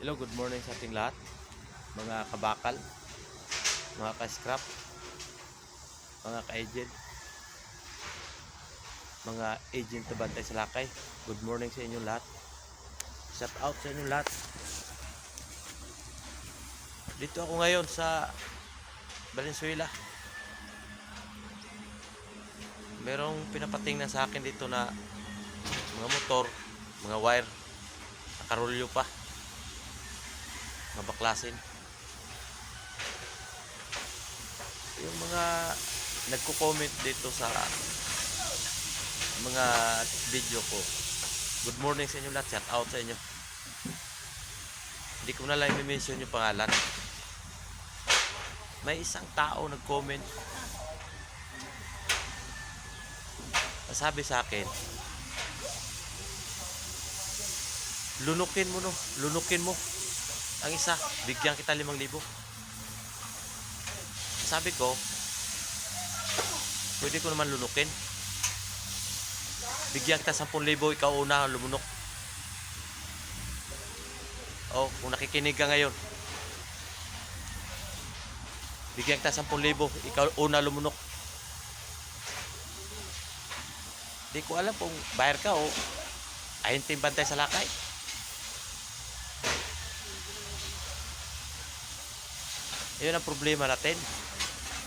Hello, good morning sa ating lahat. Mga kabakal, mga ka-scrap, mga ka-agent, mga agent na bantay sa lakay. Good morning sa inyong lahat. Shout out sa inyong lahat. Dito ako ngayon sa Valenzuela. Merong pinapating na sa akin dito na mga motor, mga wire, nakarulyo pa. Mga baklasin. Yung mga nagko-comment dito sa mga video ko, good morning sa inyo lahat, shout out sa inyo. Hindi ko na lang i-mention yung pangalan. May isang tao nag-comment, sabi sa akin, lunukin mo ang isa, bigyan kita 5,000. Sabi ko, pwede ko naman lunukin. Bigyan kita 10,000, ikaw una lumunok. O, kung nakikinig ka ngayon, bigyan kita 10,000, ikaw una lumunok. Di ko alam kung bayar ka o ahinting bantay sa lakay. Yun ang problema natin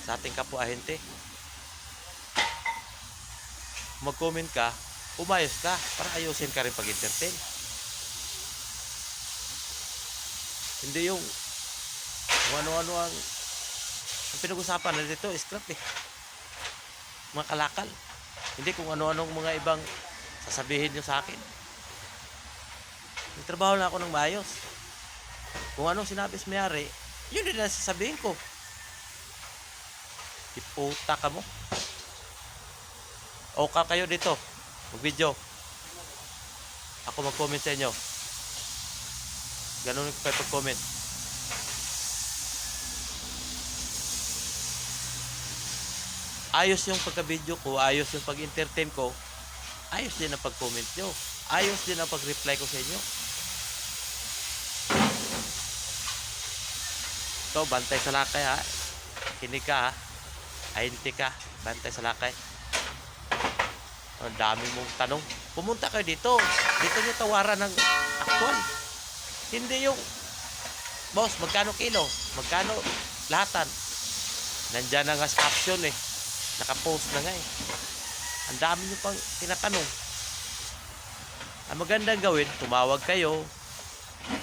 sa ating kapwa ahente. Mag-comment ka, umayos ka para ayusin ka rin pag-entertain. Hindi yung kung ano-ano ang pinag-usapan na dito, scrap eh. Mga kalakal. Hindi kung ano-anong mga ibang sasabihin nyo sa akin. Nagtrabaho na ako ng maayos. Kung anong sinabi sa mayari, yun din na sasabihin ko. Iputa ka mo. O ka kayo dito, mag-video. Ako mag-comment sa inyo. Ganun kayo pag-comment. Ayos yung pagka-video ko, ayos yung pag-entertain ko, ayos din ang pag-comment nyo, ayos din ang pag-reply ko sa inyo. Ito, bantay sa lakay ha. Kinig ka ha. Ahente ka, bantay sa lakay. Ang dami mong tanong. Pumunta kayo dito. Dito nyo tawaran ng actual. Hindi yung, boss, magkano kilo? Magkano lahatan? Nandyan na nga sa caption eh. Nakapost na nga eh. Ang dami nyo pang tinatanong. Ang magandang gawin, tumawag kayo,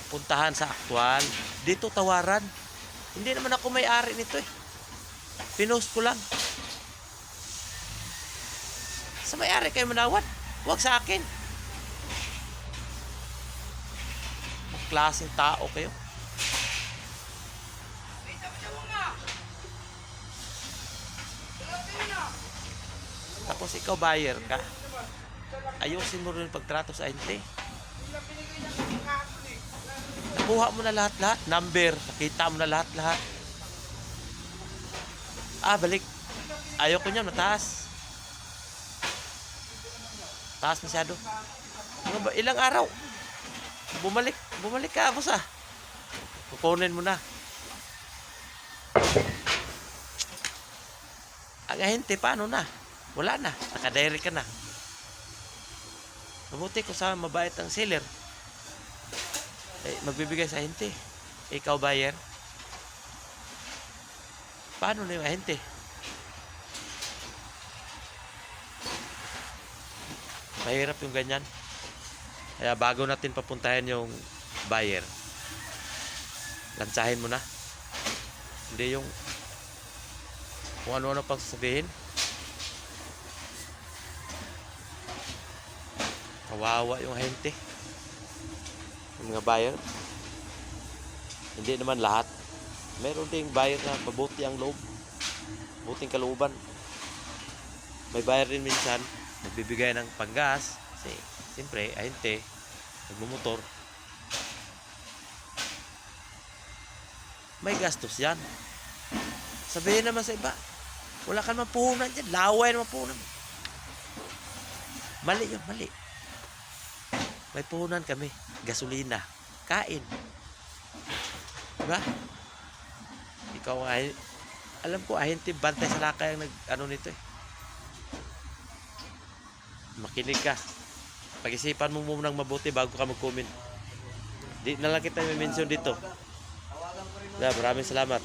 puntahan sa actual. Dito tawaran. Hindi naman ako may-ari nito eh. Pinost ko lang. Sa may-ari kayo manawad. Huwag sa akin. Klaseng tao kayo. Tapos ikaw buyer ka. Ayusin mo rin pagtrato sa ahente. Nakuha mo na lahat-lahat. Number. Nakita mo na lahat-lahat. Balik. Ayoko niya, mataas. Taas masyado. Ilang araw. Bumalik ka, boss ah. Kukunin mo na. Ang ahente, paano na? Wala na. Nakadiary ka na. Mabuti ko sa mabait ang seller. Magbibigay sa ahente. Ikaw buyer. Paano na yung ahente? Mahirap yung ganyan. Kaya bago natin papuntahin yung buyer, lansahin mo na. Hindi yung kung ano-ano pang sasabihin. Kawawa yung ahente. Yung mga buyer. Hindi naman lahat. Meron ding buyer na mabuti ang loob. Buting kalooban. May buyer rin minsan nagbibigay ng panggas. Kasi siyempre, ahente, nagmumotor. May gastos yan. Sabihin naman sa iba, wala ka naman puhunan dyan. Laway naman puhunan. Mali yun, mali. May puhunan kami. Gasolina. Kain. Diba? Ikaw ay, alam ko, ahente Bantay Salakay ang nag-ano nito eh. Makinig ka. Pag-isipan mo munang mabuti bago ka mag-comment. Di na lang kita may mention dito. Tawagan ko rin Yeah, maraming salamat.